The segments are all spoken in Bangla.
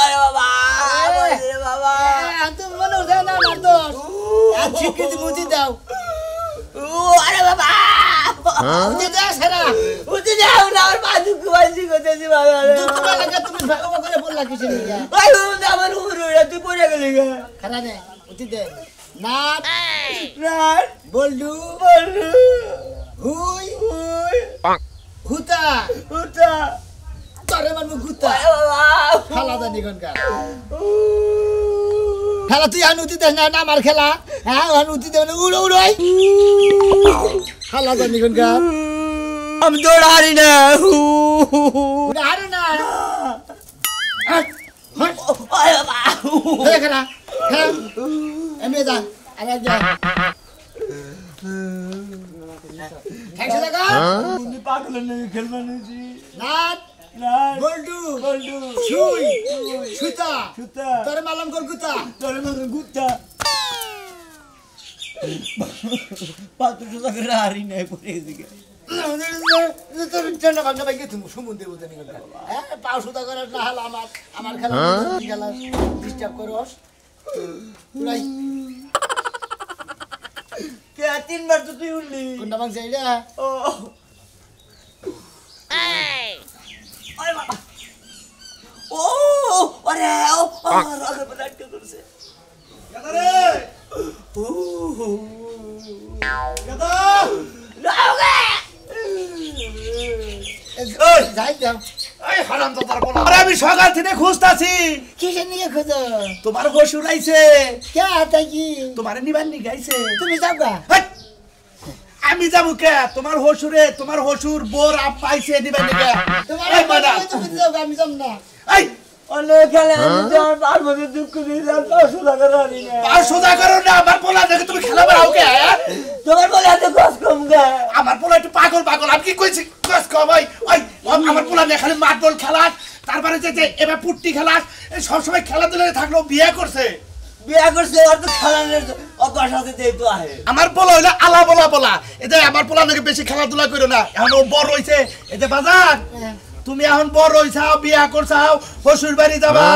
আরে বাবা রে বাবা তুমি মনে হচ্ছে না আমার দোষ স্বীকৃতি বুঝি দাও আরে বাবা বুঝি দাও সারা বুঝি দাও না আমার পা দুঃখ পাইছি করতেছি বাবা দুঃখ লাগে তুমি ভাগবা করে বললা কিছু নেই ভাই আমার উপরে তুই পড়ে গেলি গা খারা নে বুঝি দে নাট নাট বল্ডু হুই হুতা তোরে মানবো গুতা খেলা জানি কোনকার খেলা তুই আনুতি দেখ না আমার খেলা হ্যাঁ আনুতি দেখ না উড়ো উড়াই খেলা জানি কোনকার আমি দৌড় হারি না হারো না খেলা হ্যাঁ এমনি যা আর যা খেলছে দেখা তুমি পাগল নেই খেলবা নেছি নাট বল্ডু ছুই সুতা তোরে মালাম কর গুতা পাতু সুতা করে হারি নাই পড়ে গেছি তোর জন্য ভাঙা ভাঙে তুমি সমুদ্রে বলতে নিয়ে গেল হ্যাঁ পাও সুতা করে না হল আমার খেলা খেলা ডিস্টার্ব করস পুরাই কে তিনবার তো তুই উঠলি কোনটা ভাঙছে এটা ও আরে বাবা ও আরে ও আগে বলে আটকে করছে গাদা রে ও গাদা লাউগে এই যাই যাও এই হারামজাদার বলা আরে আমি সকাল থেকে খুঁজতাছি কিসে নিয়ে খোঁজো তোমার হসুর আইছে কে আতা কি তোমার নিবান নি গাইছে তুমি যাও গা আমি যাবো কে তোমার হসুর বোর আপ পাইছে নিবান নি কে তোমার এই ম্যাডাম তুমি যাও গা আমি যাম না এই অনেক খেলে আমি তোমার পার্বতী দুঃখ দিয়ে পাঁচশো টাকা হারি না আর সোজা করো না আমার পোলা দেখে তুমি খেলা বেড়াও কে তোমার বলে এত কষ্ট কম গে আমার পোলা একটু পাগল আমি কি কইছি কস কম ওই আমার পোলা নিয়ে খালি মাঠ বল খেলাস তারপরে যে এবার পুট্টি খেলাস সব সময় খেলাধুলা থাকলো বিয়ে করছে বিয়া করছে আর তো খেলানোর অভ্যাস আছে তাই তো আহে আমার পোলা হইলে আলা বলা এটা আমার পোলা নাকি বেশি খেলাধুলা করো না এখন ও বড় হইছে এতে বাজার তুমি এখন বড় হইছাও বিয়া করছাও শ্বশুর বাড়ি যাবা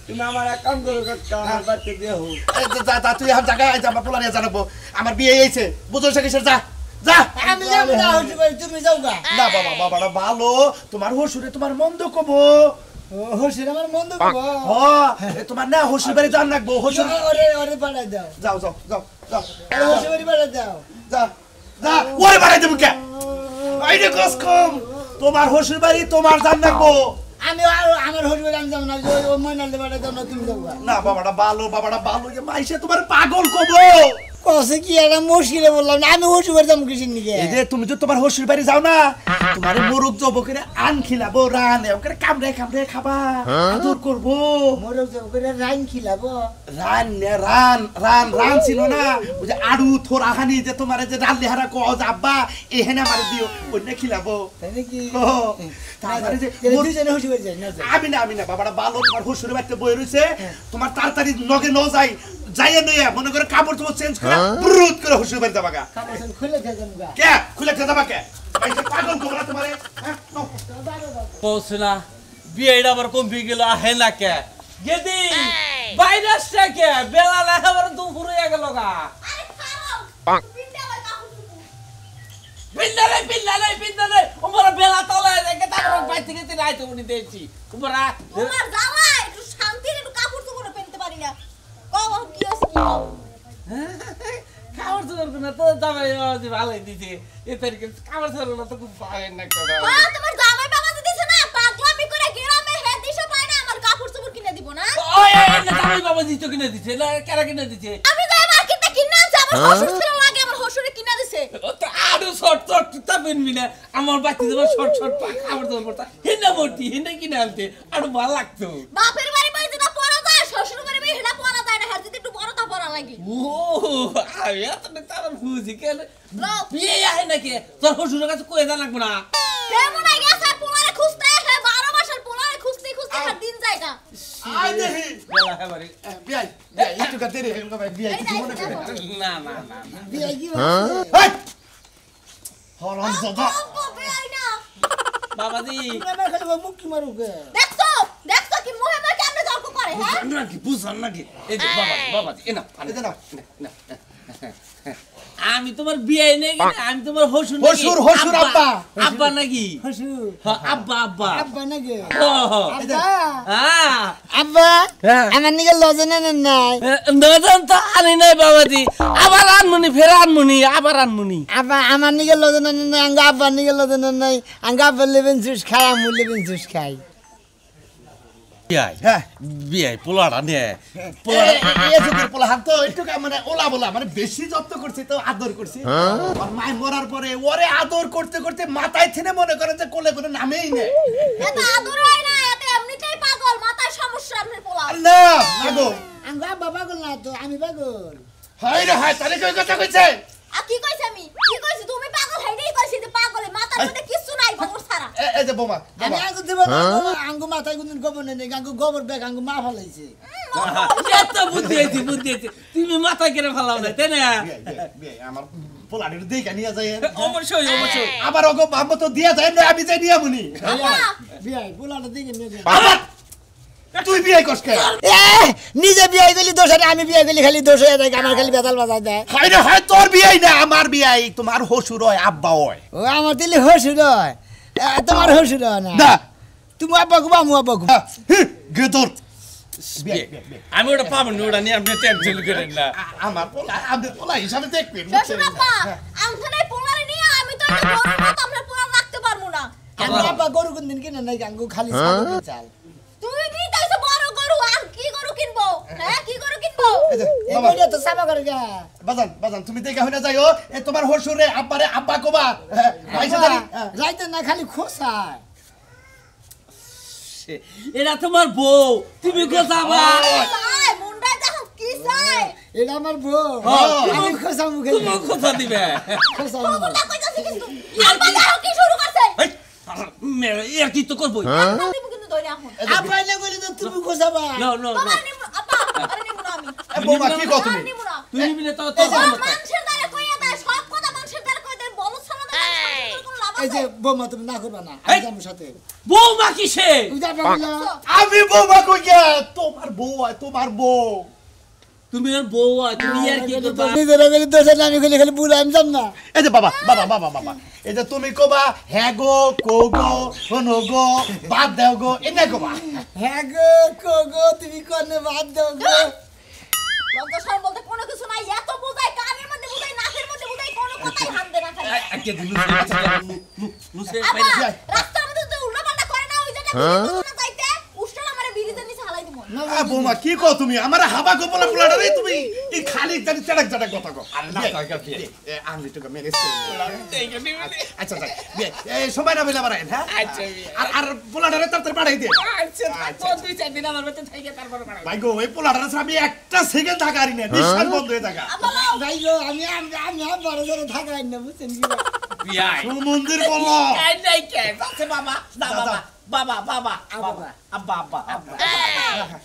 তুমি আমার এক কাম করো কাকা আমার বাচ্চা দিয়ে হোক যা তুই এখন জায়গায় আইছা আমার পোলা নিয়ে জানাবো আমার বিয়ে হয়েছে বুঝো সে কিসের যা আমি যাম না হতে পারি তুমি যাও গা না বাবাটা ভালো তোমার শ্বশুরে তোমার মন্দ কবো হসির আমার মন দুঃখ তোমার না শ্বশুর বাড়ি যান রাখবো শ্বশুর ওরে পাঠাই দাও যাও হসির বাড়ি পাঠাই দাও যা ওরে বাড়াই দেবো কে আইরে কস কম তোমার শ্বশুর বাড়ি তোমার জান রাখবো আমি আমার হসির বাড়ি আমি যাবো না ও ময়নালে পাঠাই দাও না তুমি যাও গা না বাবাটা ভালো যে মাইসে তোমার পাগল কবো কসে কি একটা মুশকিলে বললাম না আমি হসির বাড়ি যাবো কিসের নিকে এই যে তুমি তো তোমার শ্বশুর বাড়ি যাও না তোমার মোরগ জব করে আন খিলাবো রান ওকে কামড়ে খাবা আদর করবো মোরগ জব করে রান খিলাবো রান ছিল না ওই যে আড়ু থোর আহানি যে তোমার যে রান দেহারা কজ আব্বা এখানে আমার দিও অন্য খিলাবো তাই নাকি তারপরে যে দুজনে হসির বাড়ি যাই না আমি না বাবাটা ভালো তোমার শ্বশুর বাড়িতে বই রয়েছে তোমার তাড়াতাড়ি নগে ন যাই যাইয়ে নইয়া মনে করে কাপড় তোমার চেঞ্জ করে ব্রুত করে শ্বশুর বাড়ি যাবা গা কাপড় খুলে খেয়ে গা কে খুলে খেয়ে যাবা কে পাগল কোবরা তোমারে পৌঁছনা বিয়েটা আবার কমে গেল আহে না কে গেদি বাইরে আসছে কে বেলা না আবার দুপুর হয়ে গেল গা পিন্দালে ওমরা বেলা তলে দেখে তারপর বাইরে থেকে তিন আইতে উনি দিয়েছি ওমরা তোমার জামাই একটু শান্তির একটু কাপড় তো করে পেনতে পারি না কও কি আছে কি খাবার তো করবে না তো জামাই ভালোই দিছে এ তারিখে খাবার ছাড়ো না তো খুব ভালো না করে তোমার জামাই বাবা দিছে না পাগলামি করে গ্রামে হে দিশা পায় না আমার কাপড় চোপড় কিনে দিব না ওই জামাই বাবা দিতে কিনে দিছে না কেরা কিনে দিছে আমি যাই মার্কেটে কিনে আনছি আমার শ্বশুর ছেলে লাগে আমার শ্বশুরে কিনে দিছে তো আরো শর্ট তা পেনবি না আমার বাচ্চা দেবার শর্ট খাবার দেবার পড়তা হিন্দা ভর্তি হিন্দা কিনে আনতে আরো ভালো লাগতো বাপের বাড়ি বাড়ি যেটা পরা যায় শ্বশুর বাড়ি বাড়ি হেটা পরা যায় না হার যদি একটু বড়টা পরা লাগে ও আমি এত তার বুঝি কেন বিয়ে আহে নাকি তোর শ্বশুরের কাছে কয়ে যা লাগবে না কেমন আই গেছে পোলারে খুঁজতে হে 12 মাসের পোলারে খুঁজতে হার দিন যায় না আই দেখি বেলা হেবারে বিয়াই একটু কাতে রে বিয়াই কিছু মনে করে না বিয়ে কি এই হরাম জাদা বাবা বেআই না বাবাজি তুমি আমার খালি মুখ কি মারুকে দেখছ কি মুহে মুহে কেমনে তর্ক করে হ্যাঁ বুঝান নাকি এই যে বাবা এ না এই যে নাও। আমি তোমার বিয়ে নেই আমি তোমার হসুর হসুর আব্বা। আব্বা নাকি হসুর হ্যাঁ, আব্বা আব্বা নাকি ও, আব্বা হ্যাঁ আব্বা হ্যাঁ। আমার নিকে লজনে নাই নজন তো আনি নাই বাবাজি আবার আনমুনি ফের আনমুনি আবার আনমুনি আব্বা আমার নিকে লজনে নাই আঙ্গা আব্বা নিকে লজনে নাই আঙ্গা আব্বা লেবেন জুস খাই আমি লেবেন জুস খাই বিয়াই হ্যাঁ বিয়াই পোলাটা নে এই যুগের পোলা হাত তো একটু মানে ওলা বলা মানে বেশি যত্ন করছি তো আদর করছি আর মাই মরার পরে ওরে আদর করতে করতে মাথায় থেনে মনে করেন যে কোলে করে নামেই নেই এত আদর হয় না এত এমনিতেই পাগল মাথায় সমস্যা আপনার পোলা না আগো আঙ্গা আব্বা পাগল না তো আমি পাগল হাই রে হাই তাহলে কই কথা কইছে আর কি কইছ আমি কি কইছি তুমি পাগল হইনি কইছি যে পাগলে মাথার মধ্যে কিছু নাই গোবর ছাড়া এই যে বোমা আমি আঙ্গু দেব আঙ্গু মাথায় কোনদিন গোবর নেই আঙ্গু গোবর ব্যাগ আঙ্গু মা ফলাইছে এত বুদ্ধি হয়েছে তুমি মাথা কেড়ে ফেলাও না তাই না আমার পোলাড়ির দিকে নিয়ে যায় অবশ্যই আবার ওগো বাবা তো দিয়া যায় না আমি যাই নিয়ে মুনি বিয়াই পোলাটা দিকে নিয়ে যায় বাবা তুই বিয়ে করছ কে নিজে বিয়ে গেলি দোষ আর আমি বিয়ে গেলি খালি দোষ হয়ে যায় আমার খালি বেতাল বাজায় দেয় হাই রে হাই তোর বিয়ে না আমার বিয়ে তোমার হসুর হয় আব্বা হয় ও আমার দিলে হসুর হয় তোমার হসুর হয় না না তুমি আব্বা গুবা মু আব্বা গুবা গেদর আমি ওটা পাবো না ওটা নিয়ে আপনি টেনশন করেন না আমার পোলা আমাদের পোলা হিসাবে দেখবেন শ্বশুর আব্বা আমখানে পোলারে নিয়ে আমি তো এটা গরু না তো আমরা পোলা রাখতে পারবো না আমি আব্বা গরু কোনদিন কিনে নাই আঙ্গু খালি ছাগল চাল তুই কি তাইছো বড় গরু আর কি গরু কিনবো হ্যাঁ কি গরু কিনবো এই যে, এই বাবা, বইটা তো সাবা করে গা বাজান তুমি দেখে হইনা যাইও এ তোমার হসুরে আব্বারে আব্বা কোবা ভাইসা দাঁড়ি রাইতে না খালি খোসায় এটা তোমার বউ তুমি কোথাবা চাই মুন্ডায় দেখো কি চাই এটা আমার বউ আমি খোসা মুখে তুমি কোথা দিবে খোসা খবরটা কইতাছি কিন্তু আব্বা দেখো কি শুরু করছে এর কি তো করবো আব্বা দিব কিন্তু ধরে এখন আব্বা না কইলে তো তুমি খোসাবা নো তোমার নিব আব্বা আরে নিব না আমি বৌমা কি কও তুমি নিব না তুমি মিলে তো ও মানুষের দ্বারা কইয়া দেয় সব কথা মানুষের দ্বারা কই দেয় বলো ছাড়া না কোনো লাভ এই আছে যে বৌমা তুমি না করবা না আমি যাবো সাথে বৌমা কিসে তুমি যাবা বলে আমি বৌমা কই গে তোমার বউ হয় তোমার বউ তুমি আর বউ আর তুমি আর কি করবা নিজের গেলে দোষ আমি খালি খালি বুড়া আমি যাব না এই যে বাবা এই যে তুমি কোবা হ্যাঁ গো কো গো শোনো গো বাদ দাও গো এনে কোবা হ্যাঁ গো কো গো তুমি কোনে বাদ দাও গো লজ্জা শরম বলতে কোনো কিছু নাই এত বুঝাই কানের মধ্যে বুঝাই নাকের মধ্যে বুঝাই কোনো কথাই হাত দে না খালি আজকে দিন নুসে আব্বা রাস্তার মধ্যে তো উল্টাপাল্টা করে না ওই জায়গায় না যাইতে উষ্টা আমারে বিড়িতে নিচে হালাই দিব বৌমা কি কও তুমি আমার হাবা গো বলা পোলাটা রে তুমি এই খালি জানি চড়ক কথা কও আর না টাকা দিয়ে আমি তো মেরেছ আচ্ছা এই সময় না বেলা বাড়াই হ্যাঁ আচ্ছা আর পোলাটারে তাড়াতাড়ি পাঠাই দে আচ্ছা দুই চার দিন আমার বেতে থেকে তারপর বাড়াবো ভাই গো এই পোলাটারে আমি একটা সেকেন্ড থাকারি না নিঃশ্বাস বন্ধ হয়ে থাকা ভাই গো আমি বড় ধরে থাকাই না বুঝছেন কি বিয়াই মন্দির বলো কাই নাই কে আছে বাবা না বাবা আব্বা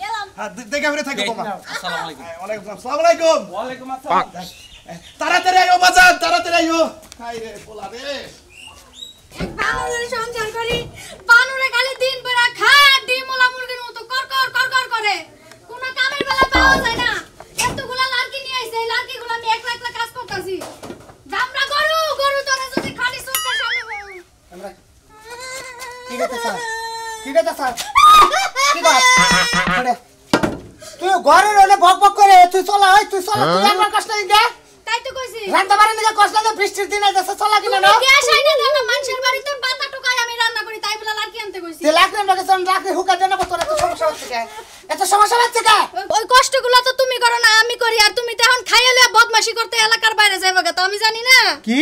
গেলাম দেখে ফিরে থাকো বাবা আসসালামু আলাইকুম আসসালামু আলাইকুম ওয়ালাইকুম আসসালাম তাড়াতাড়ি আইও বাজার তাড়াতাড়ি আইও হাই রে পোলা রে বানুরের সংসার করি বানুরে খালি দিন বেলা খায় ডিমলা মুরগির মতো কর করে কোন কামের বেলা পাওয়া যায় না এতগুলা লাড়কি নিয়ে আইছে এই লাড়কিগুলো আমি একলা একলা কাজ করতেছি জামরা গরু তোরে যদি খালি চোখের সামনে আমরা কি কথা স্যার কি কথা স্যার কি কথা আরে তুই ঘরে রইলে বক করে তুই চলা তুই আমার কষ্ট লাগে তাই তো কইছি রান্না বাড়ি নিয়ে কষ্ট লাগে বৃষ্টির দিনে যাচ্ছে চলা কিনা না গ্যাস আইনা দাও না মানুষের বাড়িতে পাতা টুকাই আমি রান্না করি তাই বলে লাড়কি আনতে কইছি তুই লাগলে আমাকে সন রাখলে হুকা দেন না তোর এত সমস্যা হচ্ছে কে এত সমস্যা হচ্ছে কে ওই কষ্টগুলো তো তুমি করো না আমি করি আর তুমি তো এখন খাইয়া লইয়া বদমাশি করতে এলাকার বাইরে যাইবা তো আমি জানি না কি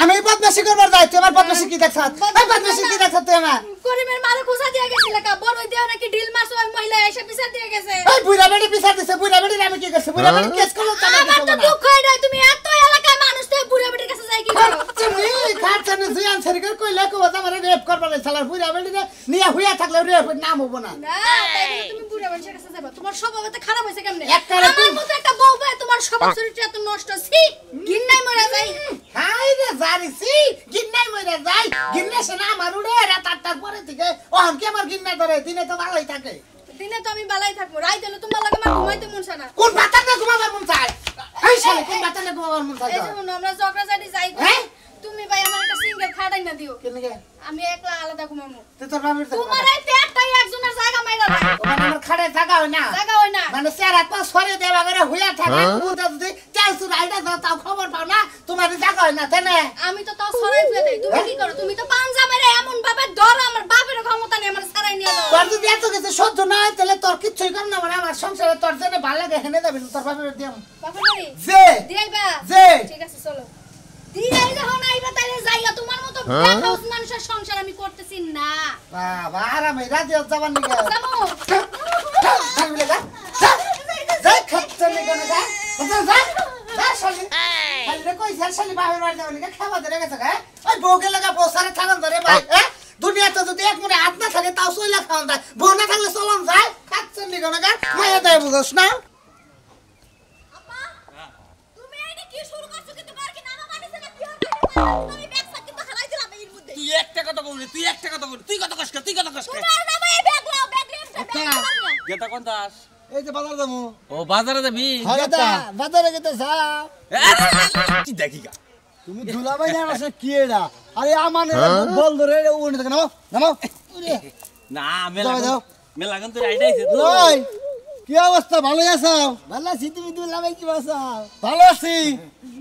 আমি বদমাশি করবার যাই তুই আমার বদমাশি কি দেখছ এই বদমাশি কি দেখছ তুই আমার করিমের মারে খুঁজা দিয়ে গেছিল কা বড় দেহ নাকি ঢিল মারছো ওই মহিলা এসে পিছা দিয়ে গেছে এই বুড়া বেড়ি পিছা দিছে বুড়া বেড়ি আমি কি করছি বুড়া বেড়ি কেস করলো তো আমার তো দুঃখ হয় না তুমি এত এলাকায় মানুষ তো বুড়া বুড়ির কাছে যাই কি করো তুমি খাচ্ছেন জুয়ান সরকার কইলা কো আমার রেপ করবার শালার বুড়া বেড়ি নিয়া হইয়া থাকলে রেপ নাম হবো না না তাই বলে তুমি বুড়া মানুষের কাছে যাবা তোমার স্বভাব এত খারাপ হইছে কেমনে একবারে আমার মতো একটা বউ ভাই তোমার স্বভাব চরিত্র এত নষ্ট ছি ঘিন্নায় মরে যাই হাই রে জারিসি গিন্নাই মইরা যাই গিন্না সেনা আমার উড়ে রাত ৮টার পরে থেকে ও আমকে আমার গিন্না ধরে দিনে তো ভালোই থাকে দিনে তো আমি বালাই থাকবো রাইতে হলে তোমার লাগে আমার ঘুমাইতে মন চায় না কোন বাতানে ঘুমাবার মন চায় এই শালা কোন বাতানে ঘুমাবার মন চায় এই যে শুনো, আমরা ঝগড়াঝাটি যাই হ্যাঁ? তুমি ভাই আমার একটা সিঙ্গেল খাটাই না দিও কেন গে আমি একলা আলাদা ঘুমাবো তুই তোর বাবার সাথে তোমার এই পেটটাই একজনের জায়গা মাইরা রাখ ওখানে আমার খাড়ে জায়গা হয় না জায়গা হয় না মানে চেহারা তো সরে দেওয়া করে হইয়া থাকে তুই যদি চাল সুর আইডা দাও তাও খবর পাও না তোমার জায়গা হয় না তাই না আমি তো তাও সরাই ফেলে দেই তুমি কি করো তুমি তো পাঞ্জা মেরে এমন ভাবে ধরো আমার বাপের ক্ষমতা নেই আমার সারাই নিয়ে যাও তোর যদি এত কিছু সহ্য না হয় তাহলে তোর কিচ্ছুই কর না মানে আমার সংসারে তোর জন্য ভালো লাগে হেনে যাবি তোর বাপের দিয়াম বাপের বাড়ি যে দিয়াইবা যে ঠিক আছে চলো দিয়াই যখন আইবা তাইলে যাইয়া তোমার মতো বেকাউস মানুষের সংসার আমি করতেছি না বাবা আরামে রাতে যাবার নিকে যাবো যাবি যা যাই খাচ্ছে নিকে না যা যা যা শালি শালি রে কই শালি বাপের বাড়ি যাবার নিকে খাওয়া ধরে গেছে গা ওই বউকে লাগা বসারে থাকান ধরে ভাই দুনিয়াতে যদি এক মনে হাত না থাকে তাও সইলা খাওয়ান যায় বউ না থাকলে চলন যায় খাচ্ছে নিকে না গা মায়া দেয় বুঝছ না আপা তুমি এইটা কি শুরু করছো কিন্তু বার কি নামা মানিছে না কি তুমি ব্যাগটা কিন্তু হারাই দিলাম এর মধ্যে তুই একটা কথা বলবি তুই একটা কথা বলবি তুই কথা কষ্ট তুই কথা কষ্ট তোমার নামে এই ব্যাগ লাও ব্যাগ নিয়ে গেটা কোন দাস এই যে বাজার যাবো ও বাজারে যাবি বাজারে গেতে যা তুই দেখি গা তুমি ধুলাবাই না আসলে কি এটা আরে আমার বল ধরে উনি থেকে নামো নামো না মেলা যাও, যাও। মেলা কিন্তু আইডাইছে তো ওই কি অবস্থা ভালো আছো ভালো আছি তুমি ধুলাবাই কি আছো ভালো আছি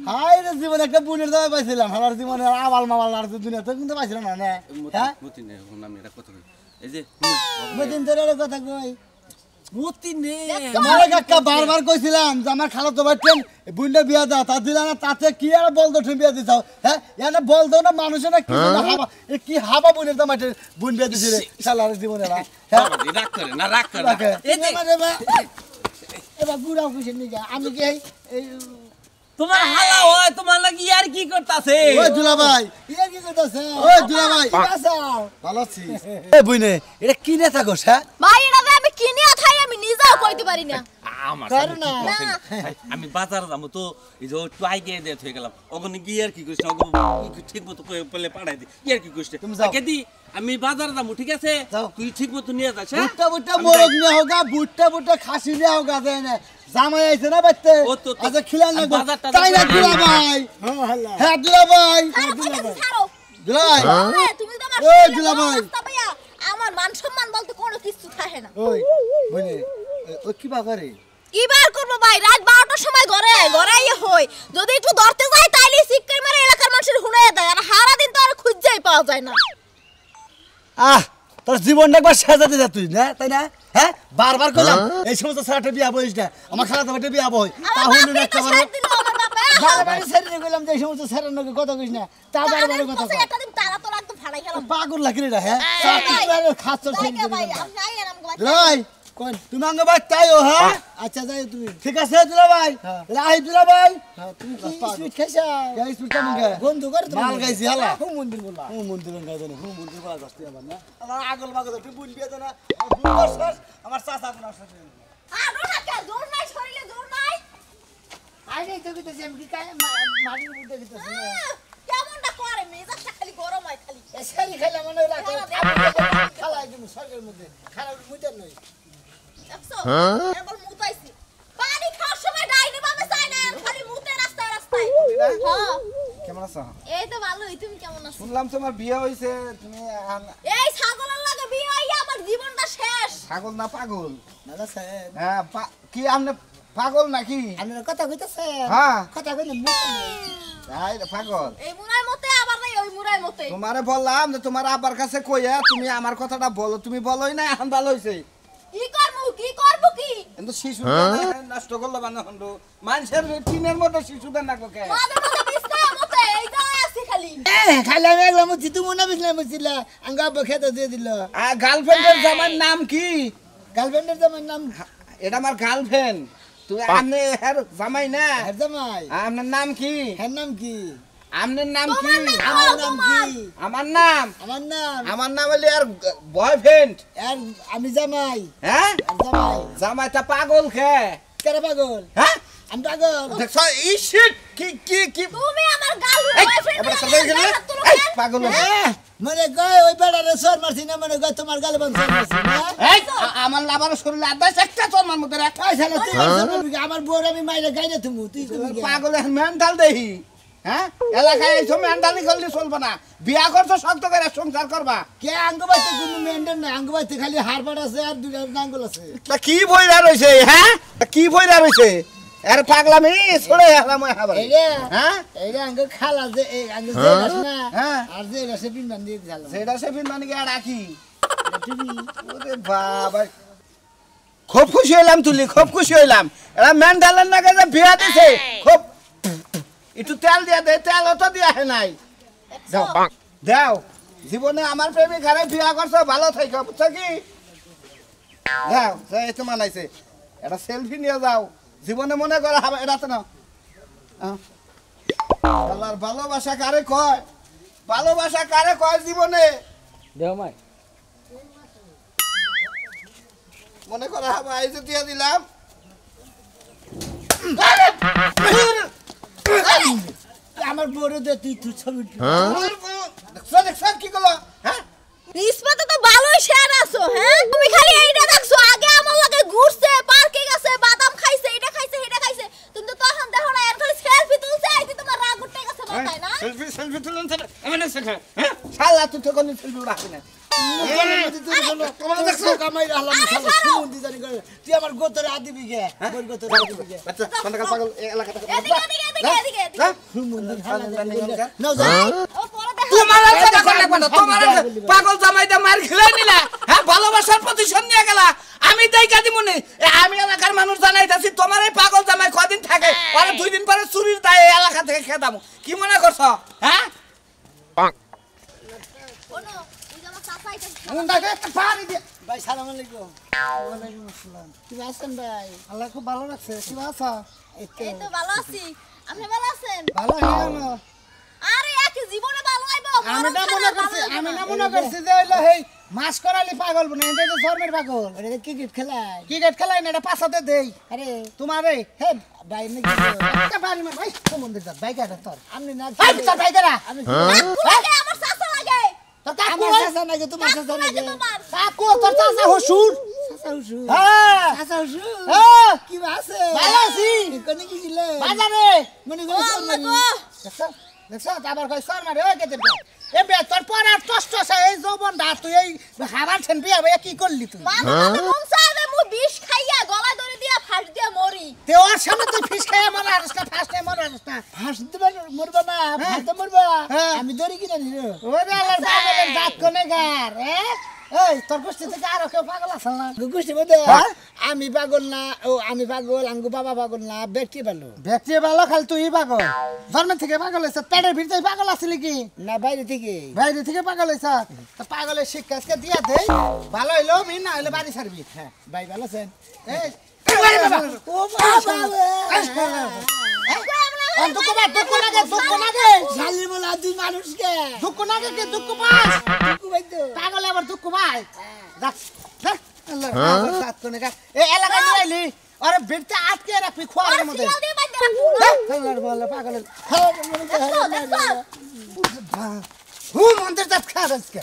হাই রে জীবন একটা বুনের দাওয়া পাইছিলাম আমার জীবনে আবাল মাবাল আর দুনিয়া তো কিন্তু পাইছিলাম না না হ্যাঁ মতি নে নাম এটা কথা কই এই যে মদিন তোর কথা কই মতি নে তোমার কাকা বারবার কইছিলাম যে আমার খালা তো বাইতেন বুনটা বিয়া দাও তা দিলা না তাতে কি আর বল দো বিয়া দিছাও হ্যাঁ এনে বল দাও না মানুষে না কি হাবা এ কি হাবা বুনের দাম মাঠে বুন বিয়া দিছে রে শালার জীবনে না হ্যাঁ রাগ করে না রাগ করে না। এই যে এবার বুড়া খুশি নিয়ে যা আমি কি এই তোমার হালা হয় তোমার লাগি আর কি করতাছে ওই দুলাভাই ইয়া কি কইতাছে ওই দুলাভাই ভালো আছি এই বুইনে এটা কি নে থাকোস হ্যাঁ ভাই এটা যে আমি কিনে খাই আমি নিজেও কইতে পারি না আমার পারো না। আমি বাজার যাবো তো এই যে ট্রাই গিয়ে দিয়ে হয়ে গেলাম ওখানে গিয়ে আর কি কইছ ওখানে ঠিক মতো পেলে পাঠাই দি কি আর কি কইছ তুমি যাও। কেদি আমি বাজার যাবো ঠিক আছে যাও। তুই ঠিক মতো নিয়ে যাস হ্যাঁ? বুট্টা বুট্টা আমি মোরগ যাই। নিয়ে হোগা বুট্টা খাসি নিয়ে হোগা দেয় না জামাই আইছে না বাইতে ও তো- তো- আচ্ছা খিলান আমি লাগবে বাজারটা তাই না যাবো। দুলাভাই হ্যাঁ দুলাভাই ছাড়ো কইতাছি ছাড়ো দুলাই তুমি তো আমার ওই শরীরে দুলাভাই। অবস্থা পাইয়া আমার মান সম্মান বলতে কোনো কিছু থাকে না ওই বুইনে ও কি বা করে কি বার করবো ভাই রাত 12টার সময় ঘরে আইয়ে হই যদি একটু ধরতে যাই তাইলে সিক্কের মারে এলাকার মানুষের হুনাইয়া দেয় আর সারা দিন তো আর খুঁজেই পাওয়া যায় না আহ তোর জীবনটা একবার সাজাতে যা তুই না তাই না হ্যাঁ বারবার কইলাম এই সমস্ত ছেলেটা বিয়া বইস না আমার খালা তো বিয়া বই তা আমার হইল না বাপরে তো একটা সাথ দিল আমার বাপে বারবার ছেড়ে কইলাম যে এই সমস্ত ছেলের নাকি কথা কইস না তা বারবার কথা কই একটা দিন তারা তো একদম ফাড়াই গেলাম পাগল লাগি রে হ্যাঁ খাচ্ছ জায়গা ভাই আমি যাই আর আমগো লাই কোন তুমি আঙ্গ বাই তাইও হ্যাঁ আচ্ছা যাই তুমি ঠিক আছে দুলা ভাই রাই দুলা ভাই তুমি কি সুইট খাইছা গাই সুইট কামঙ্গা বন্ধু করে তুমি মাল গাইছি হালা হুম মন্দির বলা হুম মন্দির গাইছো না হুম মন্দির বলা গস্তি আমার না আমার আগল মাগল তুই বুন বিয়া না আমার চাচা কোন আসছে আর ওটা কে জোর নাই শরীরে জোর নাই আই নাই তো কইতেছি আমি কি কাই মাটির মধ্যে দিতেছি না কেমনটা করে মেজাজটা খালি গরম হয় খালি এসকারি খাইলা মনে রাখো খালাই তুমি সরকারের মধ্যে খারাপ মুইতে নই দেখছো এবার মুতাইছি পানি খাওয়ার সময় ডাইনি বামে চাই না আর খালি মুতে রাস্তায় রাস্তায় হ্যাঁ কেমন আছো এই তো ভালোই তুমি কেমন আছো শুনলাম তোমার বিয়ে হয়েছে তুমি এই ছাগলের লাগে বিয়ে হইয়া আমার জীবনটা শেষ পাগল না পাগল দাদা সাহেব হ্যাঁ কি আপনি পাগল নাকি আপনার কথা কইতাছে হ্যাঁ কথা কইলে মুখ তাই রে, পাগল এই মুরাই মতে আবার নাই ওই মুরাই মতে তোমারে বললাম যে তোমার আব্বার কাছে কইয়া তুমি আমার কথাটা বলো তুমি বলোই না এখন ভালো হইছে কি করব কি কিন্তু শিশু নষ্ট করলো মানে হন্ডু মানুষের টিনের মধ্যে শিশুদের না কে মাঝে মাঝে বিছনা মতে এই যা আছি খালি খাইলাম একলা মুছি তুমি না বিছলা মুছিলা আঙ্গা বখেতে দিয়ে দিল আর গার্লফ্রেন্ডের জামার নাম কি গার্লফ্রেন্ডের জামাই নাম এটা আমার গার্লফ্রেন্ড তুই আপনি এর জামাই না হের জামাই আপনার নাম কি হের নাম কি আপনার নাম কি আমার নাম কি আমার নাম আমার নাম হলে আর বয়ফ্রেন্ড আর আমি জামাই হ্যাঁ আর জামাই জামাইটা পাগল খে কেরে পাগল হ্যাঁ আমি পাগল দেখছ এই শিট কি কি কি তুমি আমার গাল এই, বয়ফ্রেন্ড এবার চলে গেলে এই পাগল মানে কয় ওই বেড়ারে সর মারছি না মানে কয় তোমার গালে বান সর মারছি না এই আমার লাভার শরীরে আদাস একটা তোর মান মধ্যে রাখ কয় শালা তুই সর মারবি আমার বউর আমি মাইরে গাইলে তুমি তুই কবি পাগল মেন্টাল দেহি হ্যাঁ এলাকায় এইসব মেন্টালি করলে চলবে না বিয়া করছো শক্ত করে সংসার করবা কে আঙ্গবাইতে কোনো মেন্টেন না আঙ্গবাইতে খালি হাড়পাট আছে আর দুইটা নাঙ্গল আছে তা কি বইরা রইছে হ্যাঁ তা কি বইরা রইছে আরে পাগলামি ছড়ে হলাম হাবা এইটা হ্যাঁ এইটা আঙ্গ খালা যে এই আঙ্গ যে রাস না হ্যাঁ। আর যে রাসে পিন বান দিয়ে দিলাম সেটা সেদিন মানে কি আর রাখি ওরে বাবা খুব খুশি হইলাম তুলি খুব খুশি হইলাম এরা মেন্টালের নাকি যে বিয়া দিছে খুব একটু তেল দিয়া দে তেল অত দিয়া হে নাই দাও দাও জীবনে আমার প্রেমিক হারে বিয়া করছো ভালো থাইকো বুঝছো কি দাও এই তো মানাইছে এটা সেলফি নিয়ে যাও জীবনে মনে করে হবে এটা তো না আল্লাহর ভালোবাসা কারে কয় ভালোবাসা কারে কয় জীবনে দেও মাই মনে করে হবে এই যে দিয়ে দিলাম আমার বড় দে তুই তুই ছবি দেখছো দেখছো কি করলো হ্যাঁ রিসপাতে তো ভালোই শেয়ার আছো হ্যাঁ তুমি খালি এইটা দেখছো আগে আমার লগে ঘুরছে পার্কে গেছে বাদাম খাইছে এটা খাইছে এটা খাইছে তুমি তো তখন দেখো না এর খালি সেলফি তুলছে আইতি তোমার রাগ উঠে গেছে মাথায় না সেলফি সেলফি তুলুন স্যার আমি না শেখা হ্যাঁ শালা তুই তো কোনো সেলফি রাখি না কামাই রাখলাম শালা সুমন্দি জানি করে তুই আমার গোতরে আদিবি গে গোর গোতরে আদিবি গে আচ্ছা সন্ধ্যাকাল পাগল এই এলাকাটা এদিকে সুমন্দি খালা নাও যা ও পরে দেখো তোমার কথা কোন লাগবে না তোমার পাগল জামাইটা মার খেলাই নিলা হ্যাঁ ভালোবাসার প্রতিশোধ নিয়ে গেলা আমি দেইকা দিমুনি আমি এলাকার মানুষ জানাইতাছি তোমার এই পাগল জামাই কদিন থাকে আর 2 দিন পরে চুরির দায়ে এলাকা থেকে খেদামু কি মনে করছো হ্যাঁ ওনো এই যে আমার চাচা আইছে মুন্ডাকে একটা পাড়ি দিয়ে ভাই সালাম আলাইকুম ওয়ালাইকুম আসসালাম কি আছেন ভাই আল্লাহ খুব ভালো লাগছে কি আছো এই তো ভালো আছি আপনি ভালো আছেন ভালো হইলো আরে একই জীবনে ভালো আইবো আমি না মনে করছি যে হইলো হেই মাছ করালি পাগল বনে এই যে ধর্মের পাগল আরে ক্রিকেট খেলায় ক্রিকেট খেলায় না এটা পাছাতে দেই আরে তোমারে হে ভাই নে কি বাড়ি মে ভাই সম্বন্ধে যা ভাই কাটা তোর আমি না ভাই তোর ভাই কাটা আমি লাগে আমার চাচা লাগে তোর কাকু চাচা নাকি তোমার চাচা নাকি তোমার কাকু তোর চাচা হসুর চাচা হসুর হ্যাঁ চাচা হসুর হ্যাঁ কি আছে ভালো আছি কোনে কি ছিলে বাজারে মনে করে দেখছ আবার কই সর মারে ওই কেতে এ বে তোর পড়ার কষ্ট আছে এই যৌবন দা তুই এই হাবার ছেন বিয়া ভাই কি করলি তুই মামা মন চাইবে মু বিষ খাইয়া গলা ধরে দিয়া ফাঁস দিয়া মরি তে ওর সামনে তুই ফিস খাইয়া মরা রাস্তা ফার্স্ট টাইম মরা রাস্তা ফার্স্ট দিবে মরবা না ফার্স্ট মরবা আমি দড়ি কিনে নিল ওরে আল্লাহর পাগলের জাত কোনে গার এই তোর গোষ্ঠী থেকে আরো কেউ পাগল আছে না গোষ্ঠী মধ্যে আমি পাগল না ও আমি পাগল আঙ্গু বাবা পাগল না ব্যক্তি ভালো ব্যক্তি ভালো খালি তুই পাগল জন্ম থেকে পাগল হয়েছে পেটের ভিতরে পাগল আসলে কি না বাইরে থেকে পাগল হয়েছে তো পাগলের শিক্ষা আজকে দিয়া দে ভালো হইলো বি না হইলে বাড়ি ছাড়বি হ্যাঁ ভাই ভালো আছেন এই ও বাবা দুঃখ লাগে শালি বলা তুই মানুষকে দুঃখ লাগে কে দুঃখ পাস দুঃখ পাই তো পাগল আবার দুঃখ পাই দেখ দেখ আল্লাহ সাত কোনে কা এই এলাকা নিয়ে আইলি আরে বেটটা আটকে রাখবি খোয়ার মধ্যে আল্লাহর বলে পাগল হু মন্দির দাঁত খা আজকে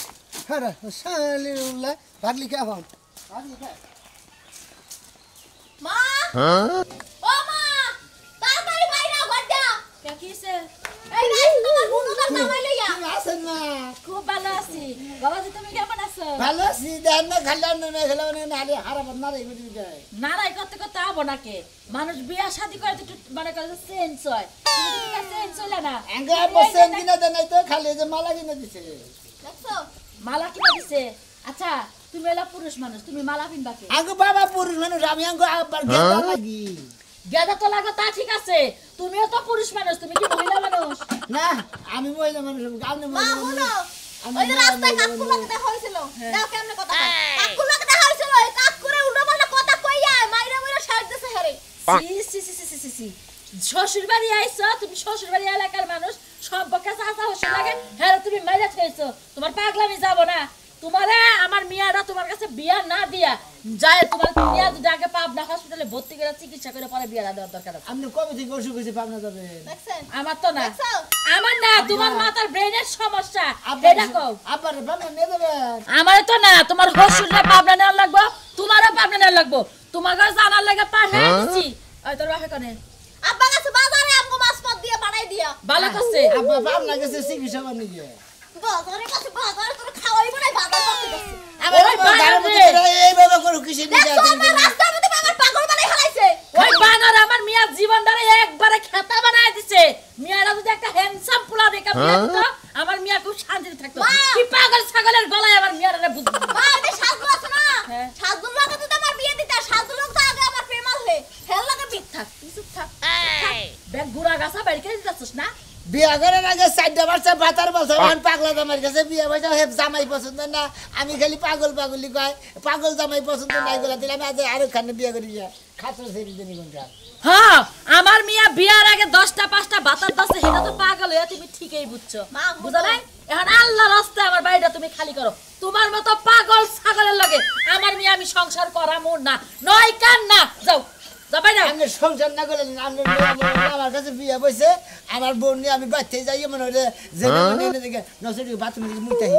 আরে শালি উল্লাহ ভাগলি কে হন মা ও মা তাড়াতাড়ি বাইরে গড়া কে কিছে এই নাই তোমার বুনুটা জামাই লইয়া আছেন না খুব ভালো আছি বাবাজি তুমি কেমন আছো ভালো আছি দেন না খাইলাম না খেলাম না নালে হারাব না রে বুঝি যায় নারাই করতে করতে আবো নাকে মানুষ বিয়া শাদি করে তো মানে করে চেঞ্জ হয় তুমি কি চেঞ্জ হইলা না আঙ্গে বসেন কিনা দেনাই তো খালি যে মালা কিনা দিছে দেখছো মালা কিনা দিছে আচ্ছা তুমি এলা পুরুষ মানুষ তুমি মালা পিনবা কে আঙ্গো বাবা পুরুষ মানুষ আমি আঙ্গো আবার গেদা লাগি গেদা তো লাগো তা ঠিক আছে তুমিও তো পুরুষ মানুষ তুমি কি মহিলা মানুষ না আমি মহিলা মানুষ আপনি মা মহিলা শুনো ওই যে রাস্তায় কাকুলাকে দেখা হইছিল দাও কেমনে কথা কাকুলাকে দেখা হইছিল এই কাকুরে উল্টো পাল্টা কথা কইয়া মাইরা মাইরা সাজতেছে হেরে সি সি সি সি সি সি শ্বশুর বাড়ি আইছো তুমি শ্বশুর বাড়ি এলাকার মানুষ সব বকা চাচা হচ্ছে লাগে হ্যাঁ তুমি মাইরা থেছো তোমার পাগলামি যাব না তোমারে আমার মিয়াটা তোমার কাছে বিয়া না দিয়া যায় তোমার নিয়া যদি আগে পাবনা হসপিটালে ভর্তি করে চিকিৎসা করে পরে বিয়া দেওয়ার দরকার আছে। আপনি কবে থেকে অসুখ হয়েছে পাবনা যাবে? দেখছেন আমার তো না, আমার না, তোমার মাথার ব্রেনের সমস্যা। এটা কও আবার পাবনা নিয়ে যাবেন? আমার তো না, তোমার হসপিটালে পাবনা নেওয়া লাগবো, তোমারও পাবনা নেওয়া লাগবো। তোমার কাছে জানার লাগে পাঠাই দিছি। ওই তোর বাপে কোনে? আব্বা কাছে বাজারে আমগো মাছ পদ দিয়ে বানাই দিয়া। ভালো করছে। আব্বা পাবনা গেছে চিকিৎসা করতে গিয়ে। বাজারে কাছে বাজারে তোর খাওয়াই বানাই বাজার করতে গেছে। আবার গাড়ির মধ্যে এইভাবে করে কিসে নিয়ে দেখছো আমার রাস্তার মধ্যে আমার পাগল বানাই ফেলাইছে। ওই বানর আমার মিয়া জীবনটারে একবারে খেতা বানায় দিছে। মিয়ারা যদি একটা হ্যান্ডসাম পোলা দেখা বিয়া দিত, আমার মিয়া খুব শান্তিতে থাকতো। কি পাগল ছাগলের গলায় আমার মিয়ারে বুঝবো। মা এটা সাজু আছে না? সাজুর লাগে যদি আমার বিয়ে দিতে, সাজুর লোক তো আগে আমার প্রেমাল হে। হেল লাগে বিট থাক, কিছু থাক। ব্যাগ গুড়া গাছা বাড়ি খেয়ে দিতেছিস না? বিয়া করার আগে 4টা বাচ্চা বাতার বলছে এখন পাগলা জামাই কাছে বিয়া হয়েছে হে জামাই পছন্দ না, আমি খালি পাগল পাগলি কয়, পাগল জামাই পছন্দ নাই গলা দিলাম আজ আরো খানে বিয়া করি খাতর ছেড়ে দিনি কোনটা। হ্যাঁ, আমার মিয়া বিয়ার আগে 10টা 5টা বাতার দাসে হেটা তো পাগল হইয়া তুমি ঠিকই বুঝছো। বুঝা নাই? এখন আল্লাহর রাস্তায় আমার বাড়িটা তুমি খালি করো। তোমার মতো পাগল ছাগলের লাগে আমার মিয়া আমি সংসার করামু না, নয় কান না। যাও যাবাই না। আমি সংসার না করলে আমার কাছে বিয়া বসে আমার বোন নিয়ে আমি বাচ্চাই যাই মনে হয় যে দেখে নসে বাথরুমে মুইতাহি